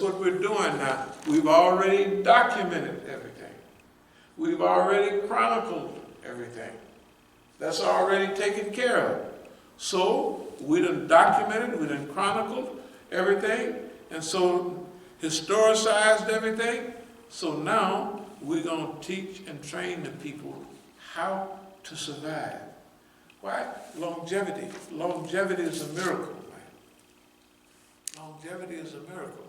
What we're doing now, we've already documented everything. We've already chronicled everything. That's already taken care of. So we done documented, we done chronicled everything, and so historicized everything. So now we're going to teach and train the people how to survive. Why? Longevity. Longevity is a miracle, man. Longevity is a miracle.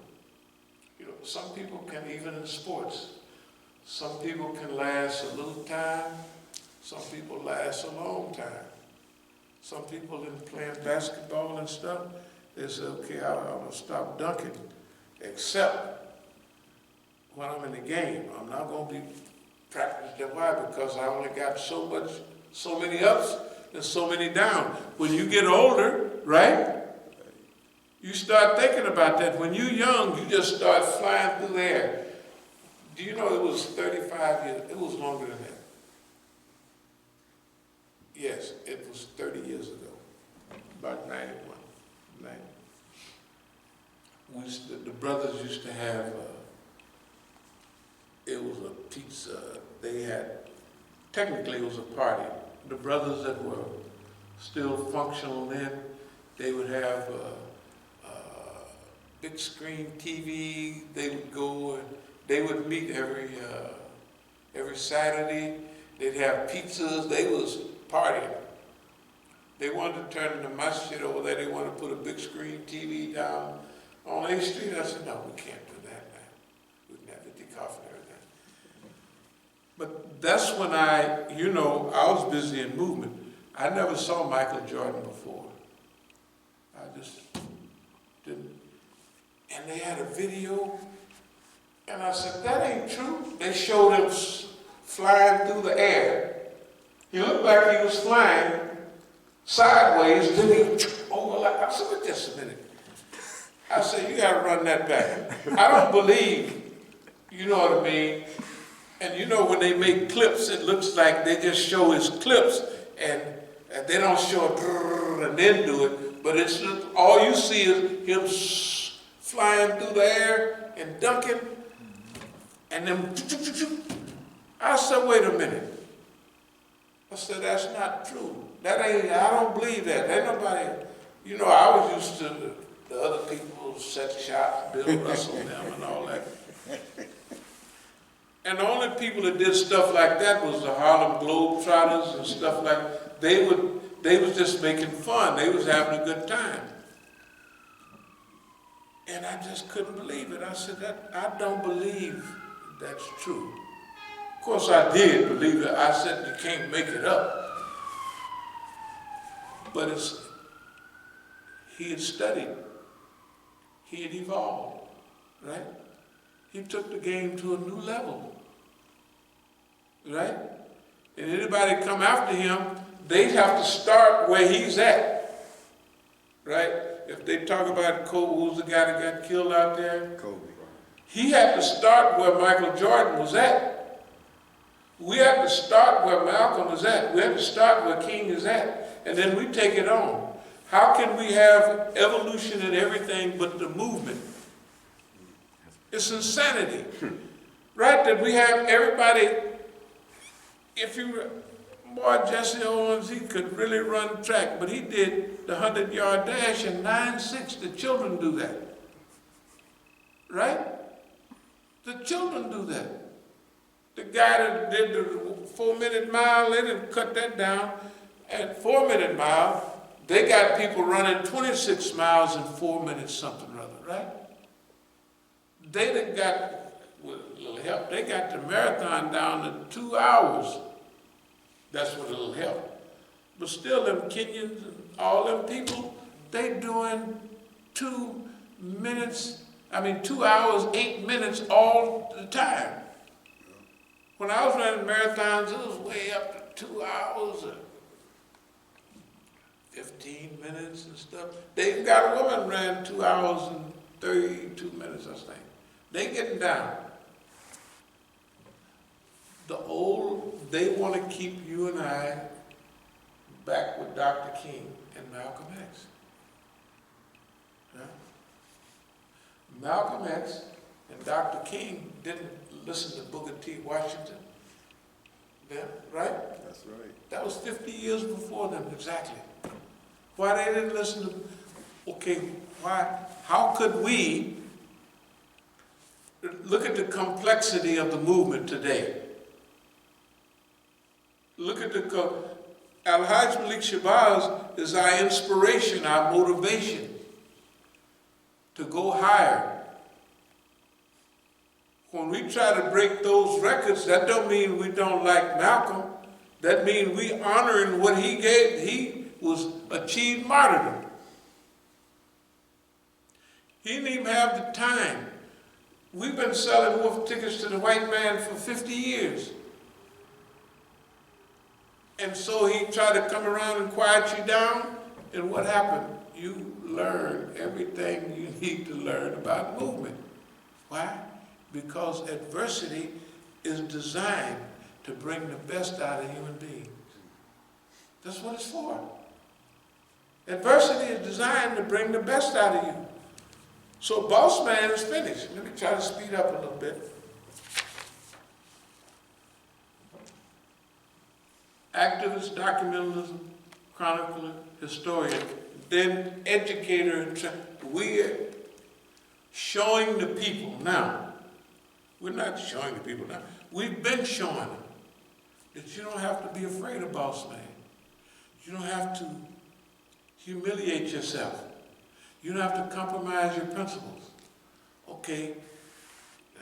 You know, some people can, even in sports, some people can last a little time, some people last a long time. Some people in playing basketball and stuff, they say, okay, I'm gonna stop dunking, except when I'm in the game. I'm not gonna be practicing. Why? Because I only got so many ups and so many downs. When you get older, right? You start thinking about that. When you're young, you just start flying through the air. Do you know it was 35 years? It was longer than that. Yes, it was 30 years ago, about 91. 90. The brothers used to have, it was a pizza. They had, technically it was a party. The brothers that were still functional then, they would have big screen TV. They would go and they would meet every Saturday. They'd have pizzas. They was partying. They wanted to turn the Masjid over there. They wanted to put a big screen TV down on 8th Street. I said, no, we can't do that, man. We can have the decaf and everything. But that's when I was busy in movement. I never saw Michael Jordan before. I just didn't. And they had a video, and I said, that ain't true. They showed him flying through the air. He looked like he was flying sideways, then he overlapped. I said, wait just a minute. I said, you gotta run that back. I don't believe, you know what I mean? And you know when they make clips, it looks like they just show his clips, and they don't show it and then do it, but it's all you see is him flying through the air and dunking, and then I said, wait a minute. I said, that's not true. I don't believe that. Ain't nobody, I was used to the other people, set shots, Bill Russell, them and all that. And the only people that did stuff like that was the Harlem Globetrotters and stuff like, they was just making fun. They was having a good time. And I just couldn't believe it. I said, I don't believe that's true. Of course I did believe it. I said, you can't make it up. But he had studied. He had evolved, right? He took the game to a new level, right? And anybody come after him, they'd have to start where he's at, right? If they talk about Kobe, who's the guy that got killed out there? Kobe. He had to start where Michael Jordan was at. We have to start where Malcolm is at. We have to start where King is at. And then we take it on. How can we have evolution in everything but the movement? It's insanity. Right? That we have everybody, boy, Jesse Owens, he could really run track, but he did the 100-yard dash in 9.6. The children do that. Right? The children do that. The guy that did the 4-minute mile, they didn't cut that down. At 4-minute mile, they got people running 26 miles in 4 minutes something or other, right? They done got, with a little help, they got the marathon down to 2 hours. That's with a little help. But still, them Kenyans and all them people, they doing 2 hours, 8 minutes all the time. When I was running marathons, it was way up to 2 hours and 15 minutes and stuff. They got a woman ran 2 hours and 32 minutes, I think. They getting down. They want to keep you and I back with Dr. King and Malcolm X. Huh? Malcolm X and Dr. King didn't listen to Booker T. Washington then, right? That's right. That was 50 years before them, exactly. Why they didn't listen to, okay, why, how could we look at the complexity of the movement today? Look at Al-Hajj Malik Shabazz is our inspiration, our motivation to go higher. When we try to break those records, that don't mean we don't like Malcolm. That means we honoring what he gave. He was achieved martyrdom. He didn't even have the time. We've been selling wolf tickets to the white man for 50 years. And so he tried to come around and quiet you down. And what happened? You learn everything you need to learn about movement. Why? Because adversity is designed to bring the best out of human beings. That's what it's for. Adversity is designed to bring the best out of you. So Boss Man is finished. Let me try to speed up a little bit. Activist, documentalist, chronicler, historian, then educator. We're showing the people now. We're not showing the people now. We've been showing them that you don't have to be afraid of Boss Man. You don't have to humiliate yourself. You don't have to compromise your principles. Okay. Now,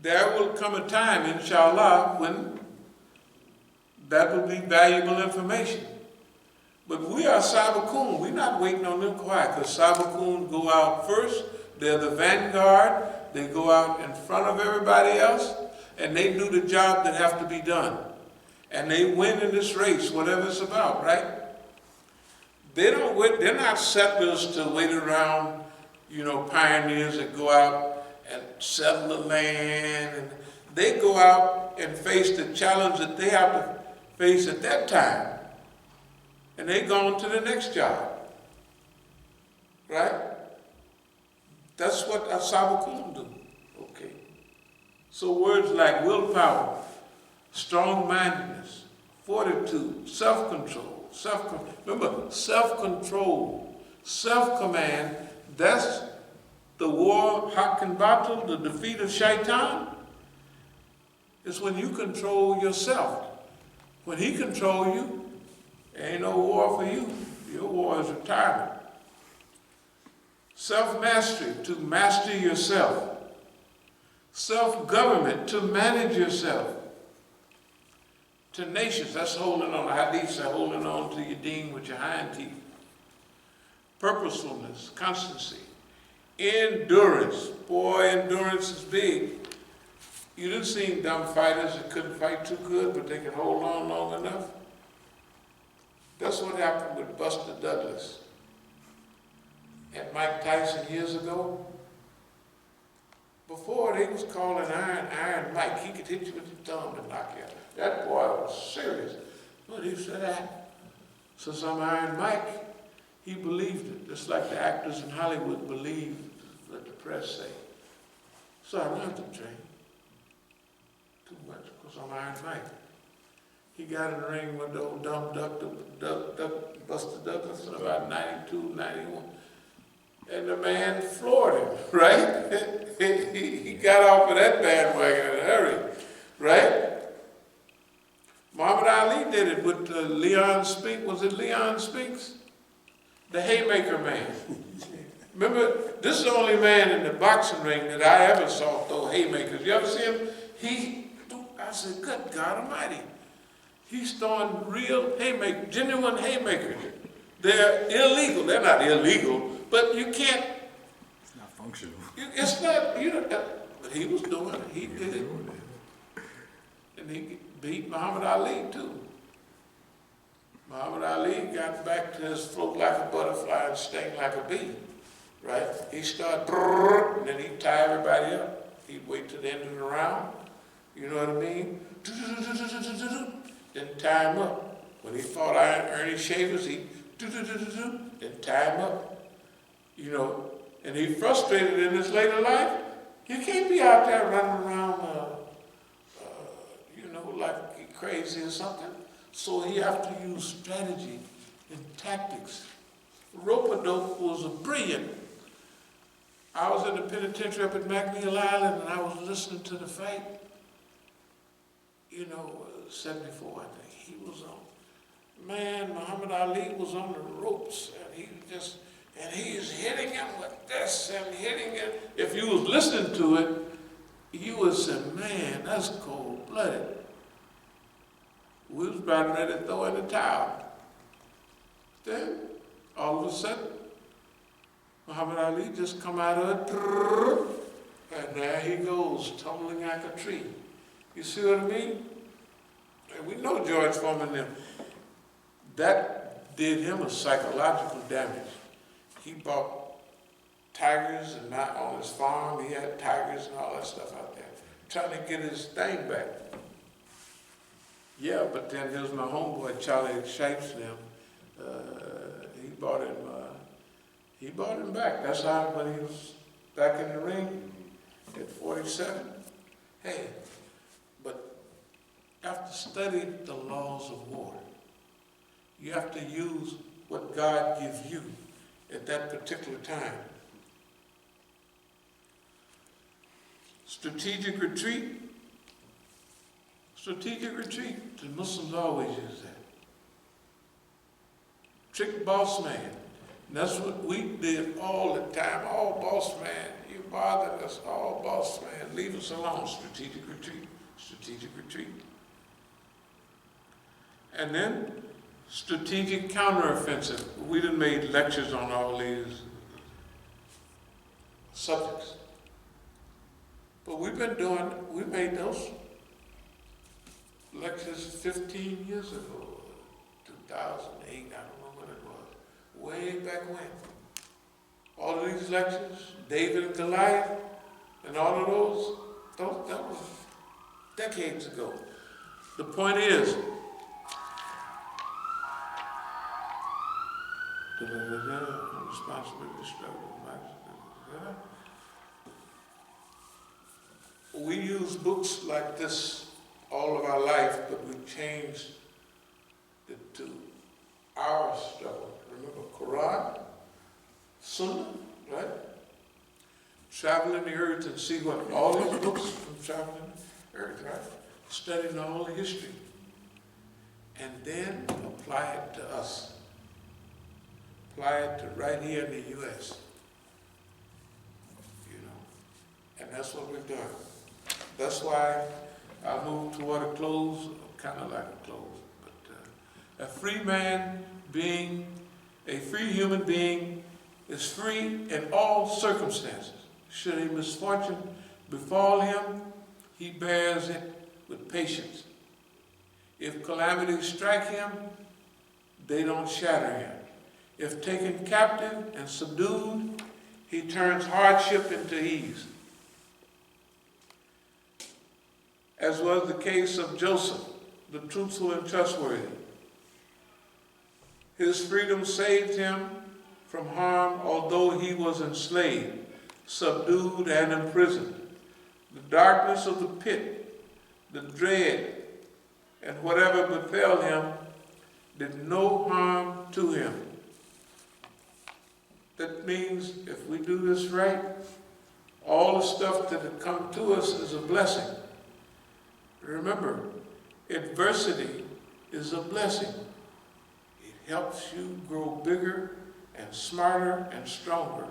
there will come a time, inshallah, when that will be valuable information. But we are As-Sabiqun. We're not waiting on them quiet, because As-Sabiqun go out first. They're the vanguard. They go out in front of everybody else, and they do the job that have to be done. And they win in this race, whatever it's about, right? They're not settlers to wait around, pioneers that go out and settle the land. And they go out and face the challenge that they have to face at that time. And they go on to the next job, right? That's what As-Sabiqun do. Okay. So words like willpower, strong-mindedness, fortitude, self-control, remember, self-control, self-command, that's the war, haq and batil, the defeat of shaitan. It's when you control yourself. When he controls you, there ain't no war for you. Your war is retirement. Self-mastery, to master yourself. Self-government, to manage yourself. Tenacious, that's holding on. The hadiths are holding on to your deen with your hind teeth. Purposefulness, constancy. Endurance. Boy, endurance is big. You didn't see dumb fighters that couldn't fight too good, but they could hold on long enough. That's what happened with Buster Douglas and Mike Tyson years ago. Before, they was calling Iron Mike. He could hit you with his thumb and knock you out. That boy was serious. But he said that. So some Iron Mike, he believed it. Just like the actors in Hollywood believe what the press say. So I don't have to train too much because I'm Iron Mike. He got in the ring with the old dumb duck, Buster Douglas in about 92, 91. And the man floored him, right? he got off of that bandwagon in a hurry, right? Muhammad Ali did it with Leon Spinks. Was it Leon Spinks? The Haymaker man. Remember, this is the only man in the boxing ring that I ever saw throw haymakers. You ever see him? I said, good God Almighty. He's throwing real haymakers, genuine haymakers. They're illegal. They're not illegal, but you can't. It's not functional. It's not, but he was doing it. He did it. And he beat Muhammad Ali too. Muhammad Ali got back to his float like a butterfly and sting like a bee, right? He started, and then he'd tie everybody up. He'd wait till the end of the round, you know what I mean? Then tie him up. When he fought Ernie Shavers, he'd then tie him up. and he's frustrated in his later life, he can't be out there running around, like he crazy or something. So he have to use strategy and tactics. Rope-a-dope was a brilliant. I was in the penitentiary up at McNeil Island, and I was listening to the fight. 74, I think. He was on. Man, Muhammad Ali was on the ropes, and he's hitting him with this and hitting him. If you was listening to it, you would say, man, that's cold-blooded. We was about ready to throw in the towel. Then, all of a sudden, Muhammad Ali just come out of it, and there he goes, tumbling like a tree. You see what I mean? And we know George Foreman, them. That did him a psychological damage. He bought tigers, and not on his farm, he had tigers and all that stuff out there, trying to get his thing back. Yeah, but then here's my homeboy, Charlie Shipes, them. He bought him back. That's how, when he was back in the ring at 47. Hey, but you have to study the laws of war. You have to use what God gives you at that particular time. Strategic retreat. Strategic retreat. The Muslims always use that. Trick boss man. And that's what we did all the time. Oh, boss man, you bothered us. Oh, boss man, leave us alone. Strategic retreat. Strategic retreat. And then strategic counteroffensive. We done made lectures on all these subjects. But we made those lectures 15 years ago, 2008, I don't know what it was, way back when. All of these lectures, David and Goliath, and all of those, that was decades ago. The point is, responsibility struggle. We use books like this all of our life, but we changed it to our struggle. Remember Quran, Sunnah, right? Traveling the earth and see what all these books from traveling the earth, right? Studying all the history. And then apply it to us. Apply it to right here in the U.S. And that's what we've done. That's why I moved toward a close, kind of like a close. But a free man being, a free human being is free in all circumstances. Should a misfortune befall him, he bears it with patience. If calamities strike him, they don't shatter him. If taken captive and subdued, he turns hardship into ease. As was the case of Joseph, the truthful and trustworthy. His freedom saved him from harm, although he was enslaved, subdued, and imprisoned. The darkness of the pit, the dread, and whatever befell him did no harm to him. That means if we do this right, all the stuff that had come to us is a blessing. Remember, adversity is a blessing. It helps you grow bigger and smarter and stronger.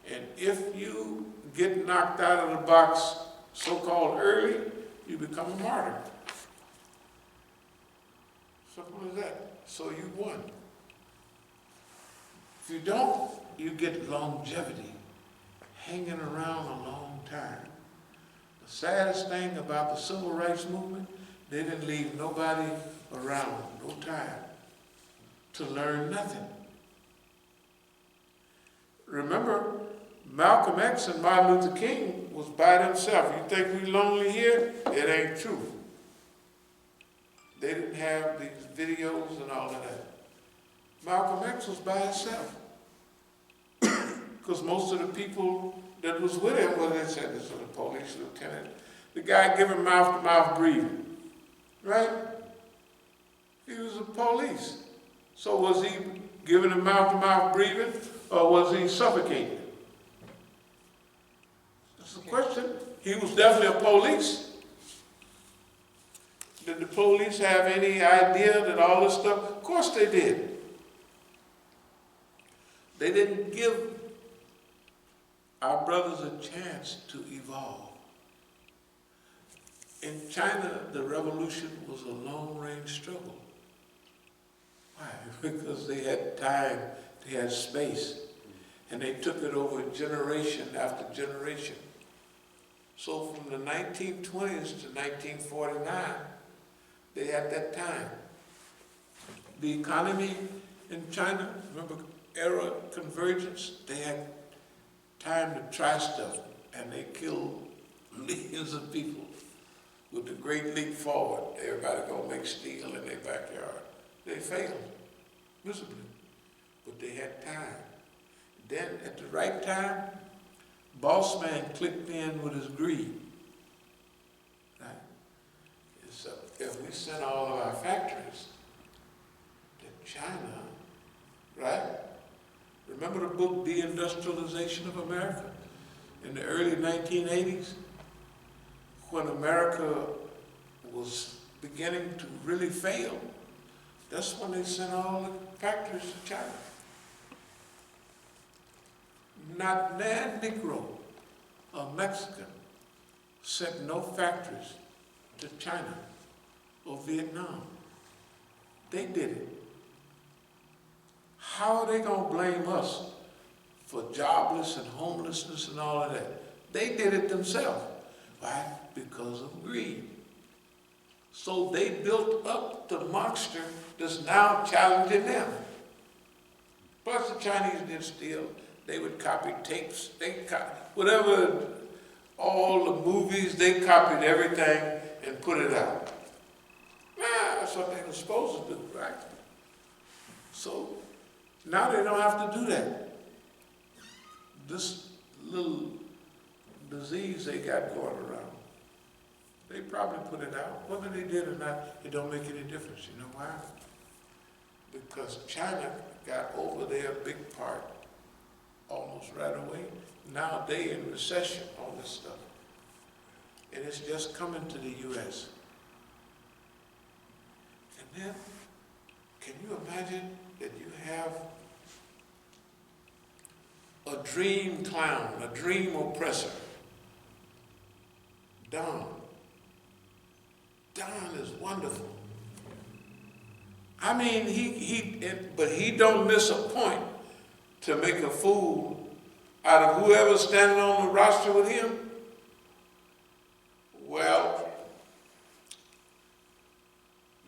And if you get knocked out of the box so-called early, you become a martyr. Simple as that. So you won. If you don't, you get longevity, hanging around a long time. The saddest thing about the civil rights movement, they didn't leave nobody around, no time, to learn nothing. Remember, Malcolm X and Martin Luther King was by themselves. You think we lonely here? It ain't true. They didn't have these videos and all of that. Malcolm X was by himself. Because most of the people that was with him, well, they said this was a police lieutenant. The guy giving mouth-to-mouth breathing, right? He was a police. So was he giving him mouth-to-mouth breathing, or was he suffocating? That's the question. He was definitely a police. Did the police have any idea that all this stuff? Of course they did. They didn't give our brothers a chance to evolve. In China, the revolution was a long-range struggle. Why? Because they had time, they had space, and they took it over generation after generation. So from the 1920s to 1949, they had that time. The economy in China, remember era convergence, they had time to try stuff, and they killed millions of people with the Great Leap Forward. Everybody gonna make steel in their backyard. They failed miserably, but they had time. Then at the right time, boss man clicked in with his greed. Right? And so if we sent all of our factories to China, right? Remember the book, De-Industrialization of America? In the early 1980s, when America was beginning to really fail, that's when they sent all the factories to China. Not one Negro or Mexican sent no factories to China or Vietnam. They did it. How are they going to blame us for jobless and homelessness and all of that? They did it themselves. Why? Because of greed. So they built up the monster that's now challenging them. Plus the Chinese did steal. They would copy tapes. They whatever, all the movies, they copied everything and put it out. That's what they were supposed to do, right? So now they don't have to do that. This little disease they got going around, they probably put it out. Whether they did or not, it don't make any difference. You know why? Because China got over their big part almost right away. Now they in recession on this stuff. And it's just coming to the U.S. And then, can you imagine that you have a dream clown, a dream oppressor? Don. Don is wonderful. I mean, but he don't miss a point to make a fool out of whoever's standing on the roster with him. Well,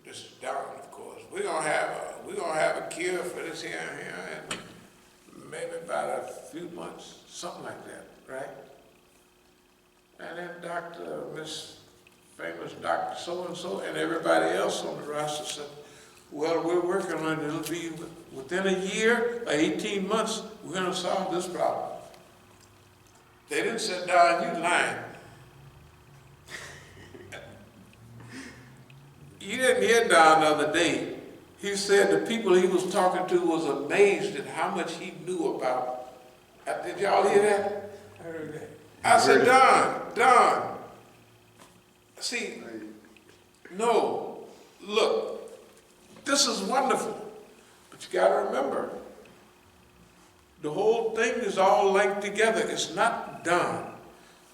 this is Don, of course. We're gonna have a cure for this here and maybe about a few months, something like that, right? And then famous Dr. So-and-so and everybody else on the roster said, well, we're working on it. It'll be within a year or 18 months, we're going to solve this problem. They didn't say, Don, you lying. You didn't hear Don the other day. He said the people he was talking to was amazed at how much he knew about. Did y'all hear that? I heard that. I said, Don, see, no, look, this is wonderful, but you got to remember, the whole thing is all linked together. It's not done.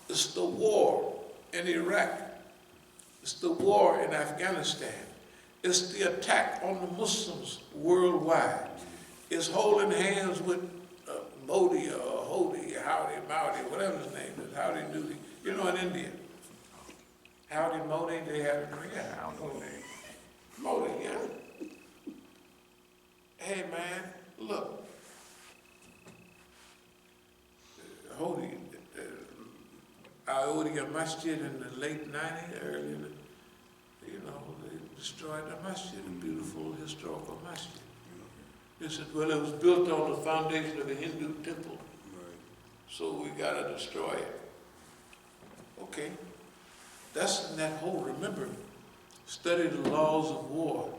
It's the war in Iraq. It's the war in Afghanistan. It's the attack on the Muslims worldwide. It's holding hands with Modi or Hodi, Howdy, Mowdy, whatever his name is, Howdy Doody. You know, in India. Howdy Modi, they have a drink. I don't know the name. Modi, yeah. Hey man, look. Hodi, I owed a Masjid in the late 90s, early in the, they destroyed the Masjid, a beautiful historical Masjid. They said, well, it was built on the foundation of a Hindu temple. Right. so we gotta destroy it. Okay, that's in that whole, remember, study the laws of war.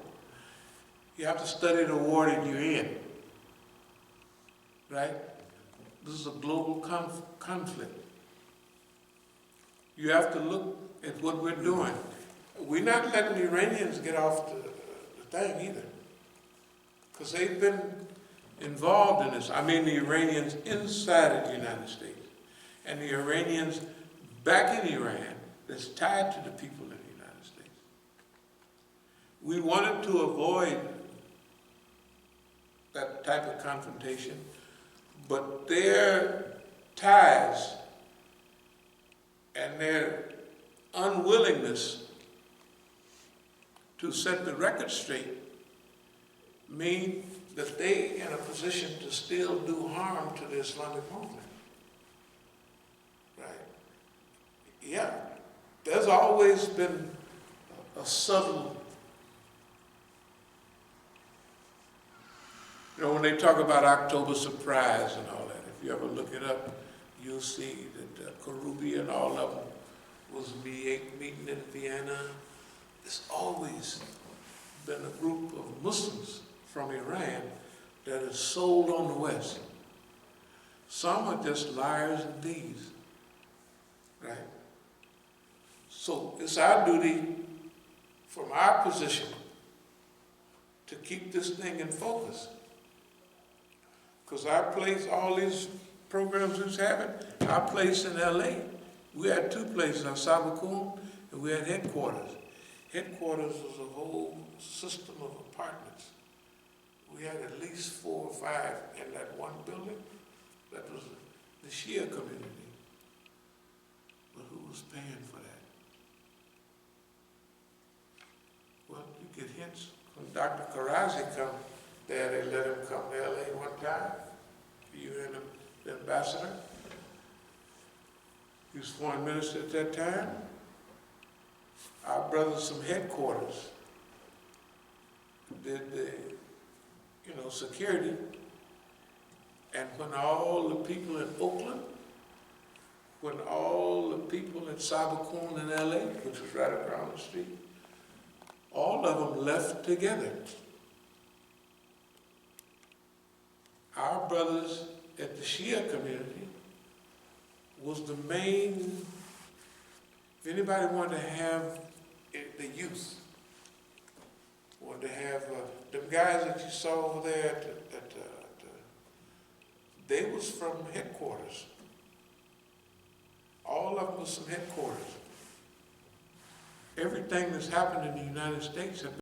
You have to study the war that you're in, right? This is a global conflict. You have to look at what we're doing. We're not letting the Iranians get off the thing either, because they've been involved in this. I mean, the Iranians inside of the United States and the Iranians back in Iran that's tied to the people in the United States. We wanted to avoid that type of confrontation, but their ties and their unwillingness to set the record straight mean that they in a position to still do harm to the Islamic movement. Right? Yeah. There's always been a subtle, you know, when they talk about October surprise and all that, if you ever look it up, you'll see that Karubi and all of them was meeting in Vienna. It's always been a group of Muslims from Iran that is sold on the West. Some are just liars and thieves, right? So it's our duty from our position to keep this thing in focus. Because our place, all these programs we was having, our place in LA, we had two places, As-Sabiqun, and we had headquarters. Headquarters was a whole system of apartments. We had at least 4 or 5 in that one building. That was the Shia community. But who was paying for that? Well, you get hints. When Dr. Karazi come there, they let him come to LA one time. You and the ambassador. He was foreign minister at that time. Our brothers from headquarters did the, security. And when all the people in Oakland, when all the people in Sabiqun in LA, which was right across the street, all of them left together. Our brothers at the Shia community was the main, if anybody wanted to have the youth, wanted to have them guys that you saw over there, they was from headquarters. All of them was from headquarters. Everything that's happened in the United States have